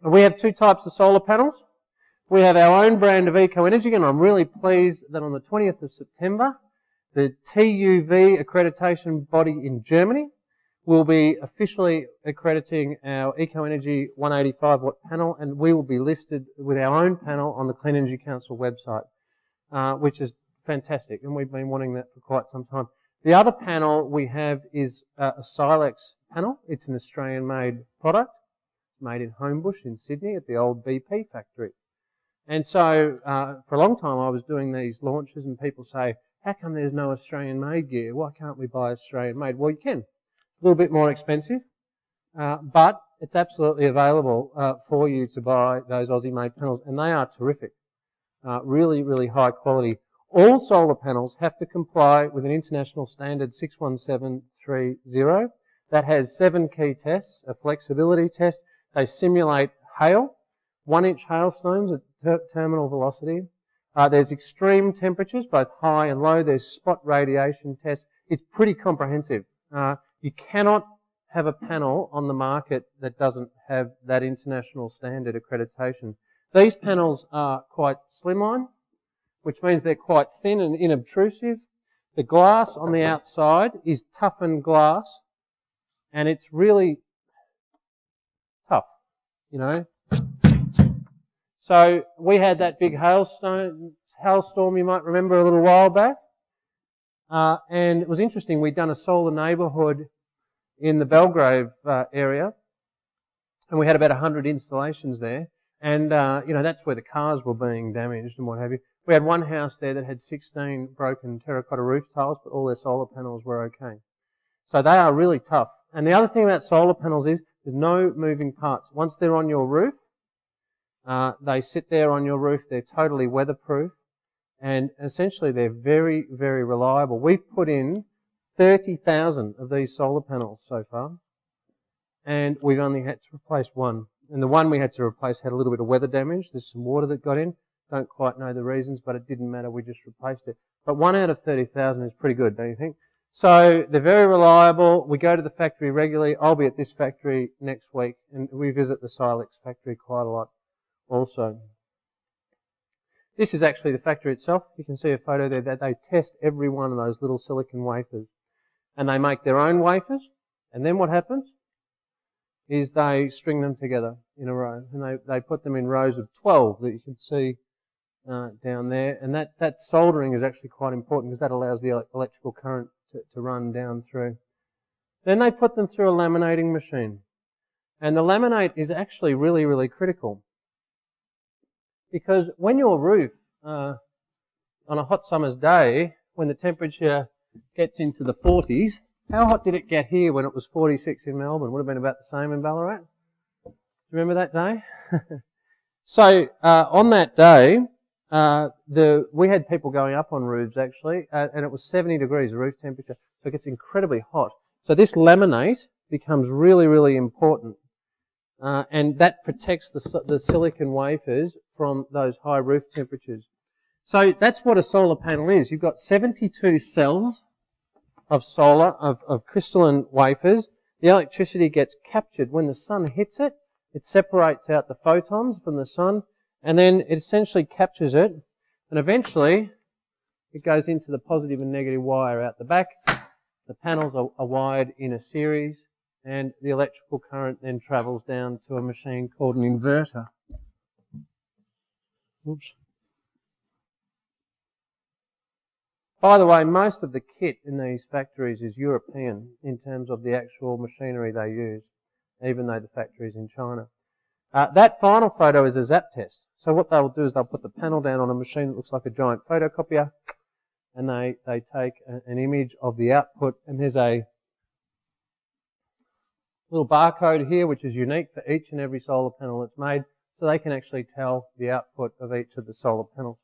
We have two types of solar panels. We have our own brand of Eco Energy, and I'm really pleased that on the 20th of September, the TÜV accreditation body in Germany will be officially accrediting our Eco Energy 185 watt panel, and we will be listed with our own panel on the Clean Energy Council website, which is fantastic, and we've been wanting that for quite some time. The other panel we have is a Silex panel. It's an Australian-made product, made in Homebush in Sydney at the old BP factory. And so for a long time I was doing these launches and people say, how come there's no Australian-made gear? Why can't we buy Australian-made? Well, you can. It's a little bit more expensive, but it's absolutely available for you to buy those Aussie-made panels, and they are terrific. Really, really high quality. All solar panels have to comply with an international standard 61730 that has 7 key tests, a flexibility test. They simulate hail, 1-inch hailstones at terminal velocity. There's extreme temperatures, both high and low. There's spot radiation tests. It's pretty comprehensive. You cannot have a panel on the market that doesn't have that international standard accreditation. These panels are quite slimline, which means they're quite thin and inobtrusive. The glass on the outside is toughened glass, and it's really tough, you know. So we had that big hailstorm, you might remember, a little while back. And it was interesting. We'd done a solar neighbourhood in the Belgrave area, and we had about 100 installations there. And, you know, that's where the cars were being damaged and what have you. We had one house there that had 16 broken terracotta roof tiles, but all their solar panels were okay. So they are really tough. And the other thing about solar panels is there's no moving parts. Once they're on your roof, they sit there on your roof. They're totally weatherproof. And essentially they're very, very reliable. We've put in 30,000 of these solar panels so far, and we've only had to replace one. And the one we had to replace had a little bit of weather damage. There's some water that got in. Don't quite know the reasons, but it didn't matter. We just replaced it. But 1 out of 30,000 is pretty good, don't you think? So they're very reliable. We go to the factory regularly. I'll be at this factory next week, and we visit the Silex factory quite a lot also. This is actually the factory itself. You can see a photo there that they test every one of those little silicon wafers. And they make their own wafers. And then what happens is they string them together in a row. And they put them in rows of 12 that you can see down there. And that soldering is actually quite important because that allows the electrical current to run down through. Then they put them through a laminating machine. And the laminate is actually really, really critical. Because when your roof, on a hot summer's day, when the temperature gets into the 40s, how hot did it get here when it was 46 in Melbourne? Would have been about the same in Ballarat. Do you remember that day? So on that day, we had people going up on roofs actually, and it was 70 degrees, the roof temperature, so it gets incredibly hot. So this laminate becomes really, really important, and that protects the silicon wafers from those high roof temperatures. So that's what a solar panel is. You've got 72 cells of solar, of crystalline wafers. The electricity gets captured when the sun hits it. It separates out the photons from the sun, and then it essentially captures it, and eventually it goes into the positive and negative wire out the back. The panels are wired in a series, and the electrical current then travels down to a machine called an inverter. Oops. By the way, most of the kit in these factories is European in terms of the actual machinery they use, even though the factory is in China. That final photo is a zap test. So what they'll do is they'll put the panel down on a machine that looks like a giant photocopier, and they take an image of the output, and there's a little barcode here which is unique for each and every solar panel that's made, so they can actually tell the output of each of the solar panels.